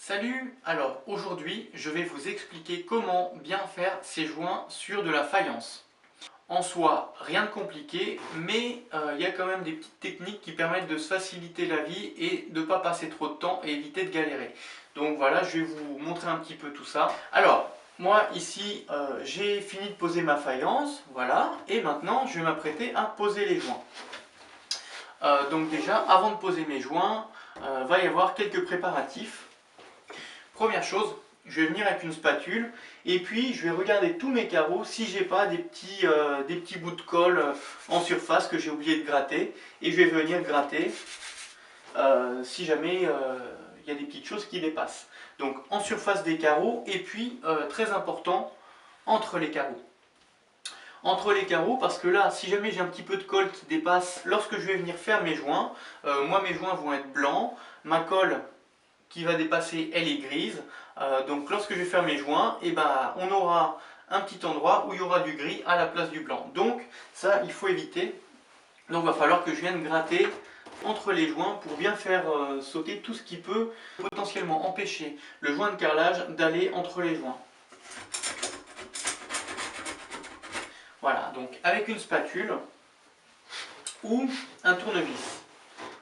Salut! Alors aujourd'hui je vais vous expliquer comment bien faire ces joints sur de la faïence. En soi rien de compliqué, mais il y a quand même des petites techniques qui permettent de se faciliter la vie et de ne pas passer trop de temps et éviter de galérer. Donc voilà, je vais vous montrer un petit peu tout ça. Alors moi ici j'ai fini de poser ma faïence, voilà, et maintenant je vais m'apprêter à poser les joints. Donc déjà avant de poser mes joints, va y avoir quelques préparatifs. Première chose, je vais venir avec une spatule et puis je vais regarder tous mes carreaux si j'ai pas des petits bouts de colle en surface que j'ai oublié de gratter, et je vais venir gratter si jamais il y a des petites choses qui dépassent. Donc en surface des carreaux, et puis très important, entre les carreaux. Entre les carreaux, parce que là si jamais j'ai un petit peu de colle qui dépasse lorsque je vais venir faire mes joints, moi mes joints vont être blancs, ma colle qui va dépasser, elle est grise. Donc lorsque je vais faire mes joints, on aura un petit endroit où il y aura du gris à la place du blanc. Donc ça, il faut éviter. Donc il va falloir que je vienne gratter entre les joints pour bien faire sauter tout ce qui peut potentiellement empêcher le joint de carrelage d'aller entre les joints. Voilà, donc avec une spatule ou un tournevis.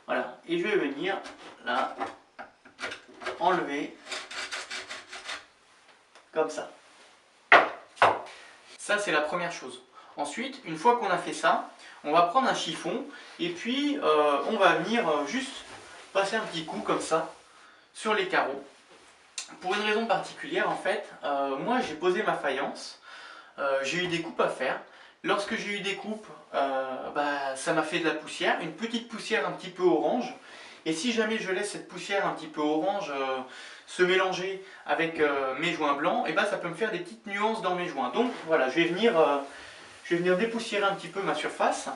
Voilà, et je vais venir là enlever comme ça. Ça, c'est la première chose. Ensuite, une fois qu'on a fait ça, on va prendre un chiffon et puis on va venir juste passer un petit coup comme ça sur les carreaux. Pour une raison particulière, en fait, moi j'ai posé ma faïence, j'ai eu des coupes à faire. Lorsque j'ai eu des coupes, ça m'a fait de la poussière, une petite poussière un petit peu orange. Et si jamais je laisse cette poussière un petit peu orange se mélanger avec mes joints blancs, ça peut me faire des petites nuances dans mes joints. Donc voilà, je vais venir dépoussiérer un petit peu ma surface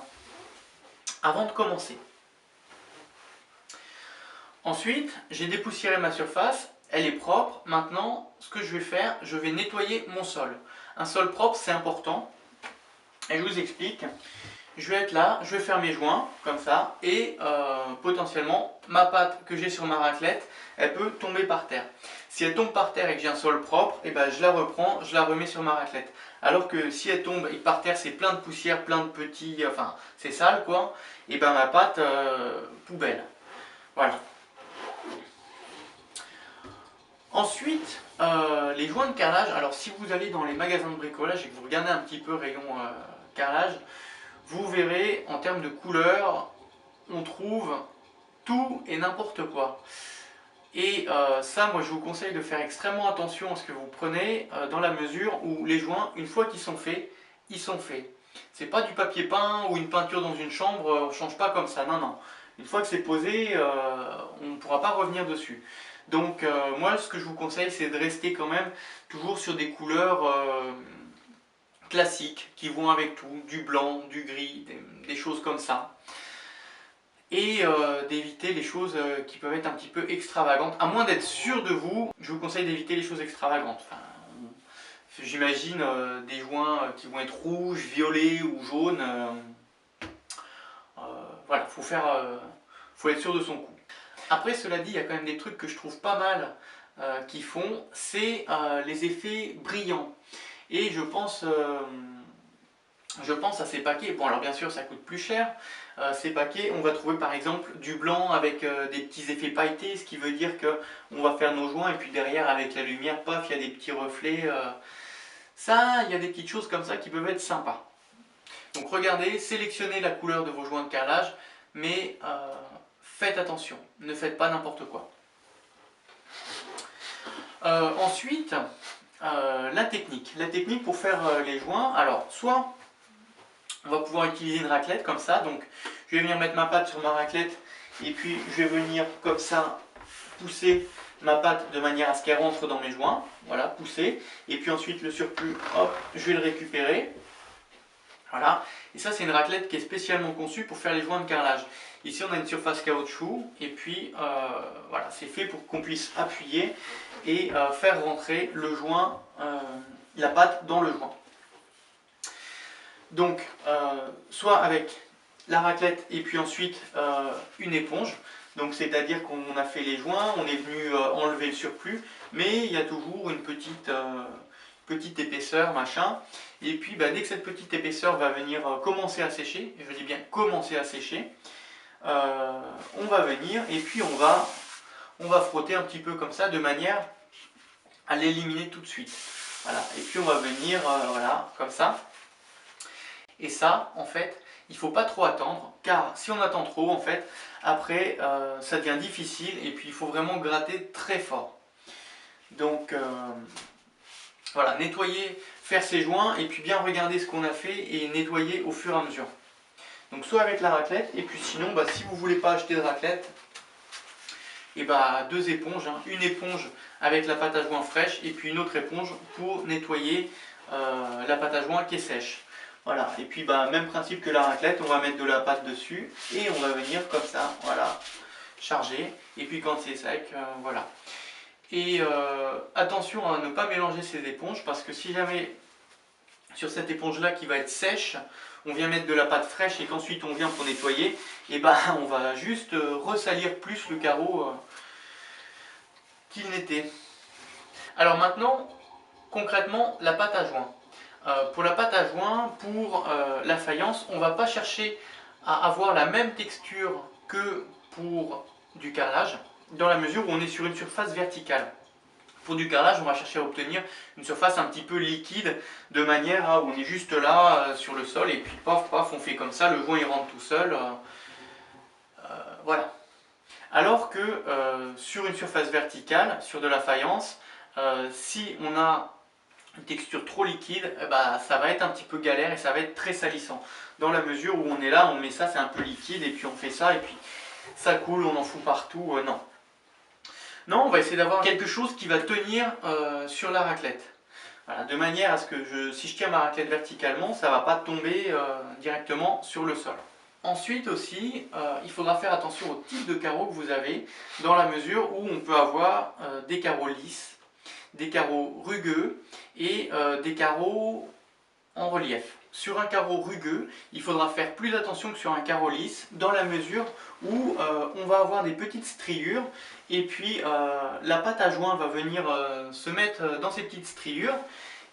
avant de commencer. Ensuite, j'ai dépoussiéré ma surface, elle est propre. Maintenant, ce que je vais faire, je vais nettoyer mon sol. Un sol propre, c'est important. Et je vous explique. Je vais être là, je vais faire mes joints, comme ça, et potentiellement, ma pâte que j'ai sur ma raclette, elle peut tomber par terre. Si elle tombe par terre et que j'ai un sol propre, je la reprends, je la remets sur ma raclette. Alors que si elle tombe et que par terre c'est plein de poussière, plein de petits, c'est sale quoi, ma pâte, poubelle. Voilà. Ensuite, les joints de carrelage. Alors si vous allez dans les magasins de bricolage et que vous regardez un petit peu rayon carrelage, vous verrez en termes de couleur, on trouve tout et n'importe quoi. Et ça, moi je vous conseille de faire extrêmement attention à ce que vous prenez, dans la mesure où les joints, une fois qu'ils sont faits, ils sont faits. C'est pas du papier peint ou une peinture dans une chambre, on ne change pas comme ça, non, non. Une fois que c'est posé, on ne pourra pas revenir dessus. Donc moi ce que je vous conseille, c'est de rester quand même toujours sur des couleurs classiques qui vont avec tout, du blanc, du gris, des choses comme ça. Et d'éviter les choses qui peuvent être un petit peu extravagantes. À moins d'être sûr de vous, je vous conseille d'éviter les choses extravagantes. J'imagine des joints qui vont être rouges, violets ou jaunes. Voilà, faut être sûr de son coup. Après, cela dit, il y a quand même des trucs que je trouve pas mal qui font, c'est les effets brillants. Et je pense à ces paquets. Bon, alors bien sûr, ça coûte plus cher. Ces paquets, on va trouver par exemple du blanc avec des petits effets pailletés, ce qui veut dire qu'on va faire nos joints et puis derrière, avec la lumière, paf, il y a des petits reflets. Ça, il y a des petites choses comme ça qui peuvent être sympas. Donc regardez, sélectionnez la couleur de vos joints de carrelage, mais faites attention, ne faites pas n'importe quoi. Ensuite, la technique. La technique pour faire les joints, alors soit on va pouvoir utiliser une raclette comme ça, donc je vais venir mettre ma pâte sur ma raclette et puis je vais venir comme ça pousser ma pâte de manière à ce qu'elle rentre dans mes joints, voilà, pousser, et puis ensuite le surplus, hop, je vais le récupérer, voilà, et ça c'est une raclette qui est spécialement conçue pour faire les joints de carrelage. Ici on a une surface caoutchouc, et puis voilà, c'est fait pour qu'on puisse appuyer et faire rentrer le joint, la pâte dans le joint. Donc, soit avec la raclette et puis ensuite une éponge. Donc c'est-à-dire qu'on a fait les joints, on est venu enlever le surplus, mais il y a toujours une petite épaisseur, machin. Et puis dès que cette petite épaisseur va venir commencer à sécher, et je dis bien commencer à sécher, on va venir et puis on va frotter un petit peu comme ça de manière à l'éliminer tout de suite. Voilà. Et puis on va venir voilà, comme ça. Et ça, en fait, il ne faut pas trop attendre, car si on attend trop, en fait, après, ça devient difficile et puis il faut vraiment gratter très fort. Donc, voilà, nettoyer, faire ses joints et puis bien regarder ce qu'on a fait et nettoyer au fur et à mesure. Donc, soit avec la raclette, et puis sinon, si vous ne voulez pas acheter de raclette, et deux éponges, hein, une éponge avec la pâte à joint fraîche et puis une autre éponge pour nettoyer la pâte à joint qui est sèche. Voilà, et puis même principe que la raclette, on va mettre de la pâte dessus et on va venir comme ça, voilà, charger. Et puis quand c'est sec, voilà. Et attention à ne pas mélanger ces éponges parce que si jamais sur cette éponge là qui va être sèche, on vient mettre de la pâte fraîche et qu'ensuite on vient pour nettoyer, et on va juste ressalir plus le carreau qu'il n'était. Alors maintenant, concrètement, la pâte à joint. Pour la pâte à joint, pour la faïence, on ne va pas chercher à avoir la même texture que pour du carrelage, dans la mesure où on est sur une surface verticale. Pour du carrelage, on va chercher à obtenir une surface un petit peu liquide, de manière à où on est juste là sur le sol, et puis paf, paf, on fait comme ça, le joint il rentre tout seul. Voilà. Alors que sur une surface verticale, sur de la faïence, si on a une texture trop liquide, ça va être un petit peu galère et ça va être très salissant. Dans la mesure où on est là, on met ça, c'est un peu liquide, et puis on fait ça, et puis ça coule, on en fout partout, non. Non, on va essayer d'avoir quelque chose qui va tenir sur la raclette. Voilà, de manière à ce que si je tiens ma raclette verticalement, ça ne va pas tomber directement sur le sol. Ensuite aussi, il faudra faire attention au type de carreau que vous avez, dans la mesure où on peut avoir des carreaux lisses, des carreaux rugueux et des carreaux en relief. Sur un carreau rugueux, il faudra faire plus attention que sur un carreau lisse, dans la mesure où on va avoir des petites striures, et puis la pâte à joint va venir se mettre dans ces petites striures,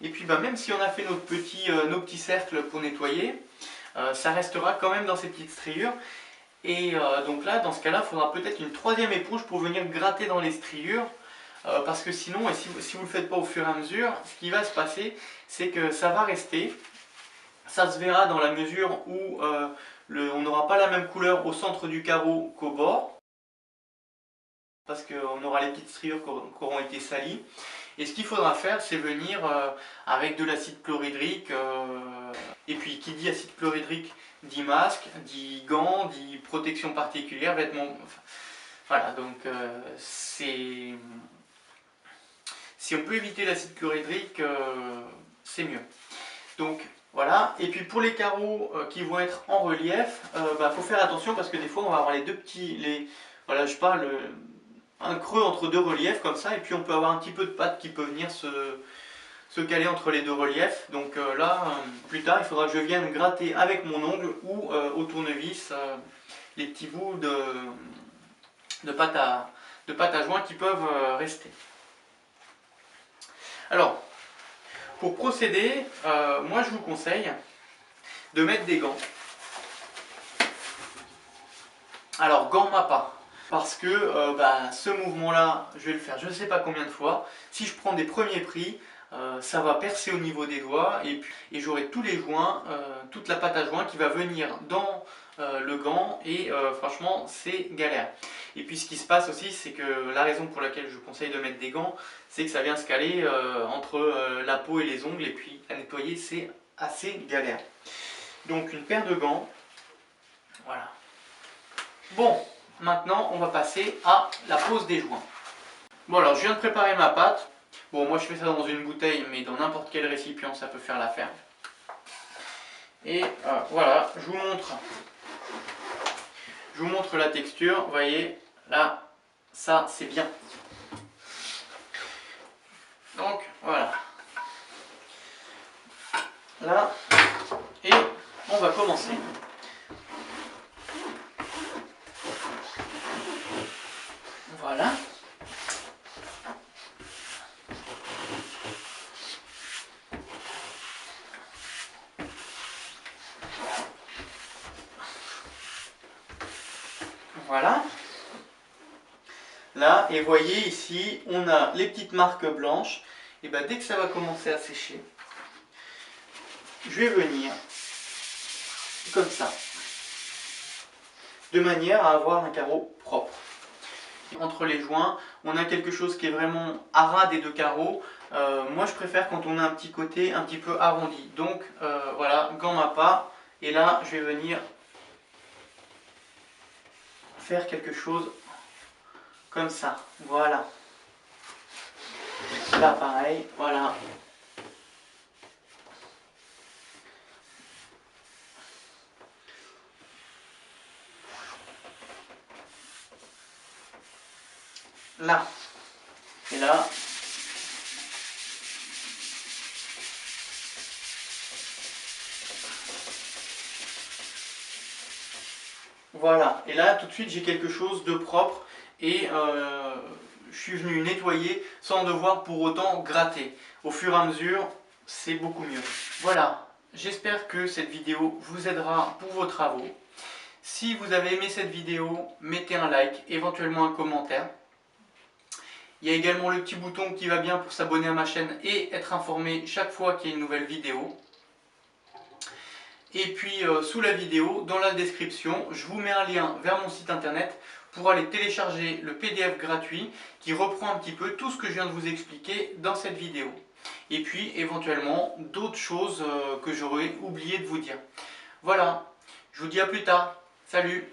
et puis même si on a fait nos petits cercles pour nettoyer, ça restera quand même dans ces petites striures. Et donc là, dans ce cas-là, il faudra peut-être une troisième éponge pour venir gratter dans les striures, parce que sinon, et si vous ne le faites pas au fur et à mesure, ce qui va se passer, c'est que ça va rester. Ça se verra dans la mesure où on n'aura pas la même couleur au centre du carreau qu'au bord, parce qu'on aura les petites striures qui auront été salies. Et ce qu'il faudra faire, c'est venir avec de l'acide chlorhydrique, et puis qui dit acide chlorhydrique dit masque, dit gants, dit protection particulière, vêtements. Voilà, donc si on peut éviter l'acide chlorhydrique, c'est mieux. Donc voilà, et puis pour les carreaux qui vont être en relief, faut faire attention parce que des fois on va avoir les deux petits, voilà, je parle un creux entre deux reliefs comme ça, et puis on peut avoir un petit peu de pâte qui peut venir se caler entre les deux reliefs. Donc là, plus tard, il faudra que je vienne gratter avec mon ongle ou au tournevis les petits bouts de pâte à joint qui peuvent rester. Alors, pour procéder, moi je vous conseille de mettre des gants. Alors, gants MAPA, parce que ce mouvement-là, je vais le faire je ne sais pas combien de fois. Si je prends des premiers pris, ça va percer au niveau des doigts, et j'aurai tous les joints, toute la pâte à joint qui va venir dans le gant, et franchement c'est galère. Et puis ce qui se passe aussi, c'est que la raison pour laquelle je vous conseille de mettre des gants, c'est que ça vient se caler entre la peau et les ongles, et puis à nettoyer c'est assez galère. Donc une paire de gants, voilà. Bon, maintenant on va passer à la pose des joints. Bon, alors je viens de préparer ma pâte. Bon, moi je fais ça dans une bouteille, mais dans n'importe quel récipient ça peut faire l'affaire. Et voilà, je vous montre la texture. Vous voyez, là, ça c'est bien. Donc voilà. Là, et on va commencer. Voilà. Là, et voyez ici, on a les petites marques blanches. Et bien dès que ça va commencer à sécher, je vais venir comme ça, de manière à avoir un carreau propre. Entre les joints, on a quelque chose qui est vraiment à ras des deux carreaux. Moi je préfère quand on a un petit côté un petit peu arrondi. Donc voilà, gants MAPA. Et là, je vais venir faire quelque chose comme ça. Voilà. Là pareil, voilà. Là. Et là. Voilà. Et là, tout de suite, j'ai quelque chose de propre. Et je suis venu nettoyer sans devoir pour autant gratter. Au fur et à mesure, c'est beaucoup mieux. Voilà. J'espère que cette vidéo vous aidera pour vos travaux. Si vous avez aimé cette vidéo, mettez un like, éventuellement un commentaire. Il y a également le petit bouton qui va bien pour s'abonner à ma chaîne et être informé chaque fois qu'il y a une nouvelle vidéo. Et puis sous la vidéo, dans la description, je vous mets un lien vers mon site internet pour aller télécharger le PDF gratuit qui reprend un petit peu tout ce que je viens de vous expliquer dans cette vidéo. Et puis éventuellement d'autres choses que j'aurais oublié de vous dire. Voilà, je vous dis à plus tard. Salut!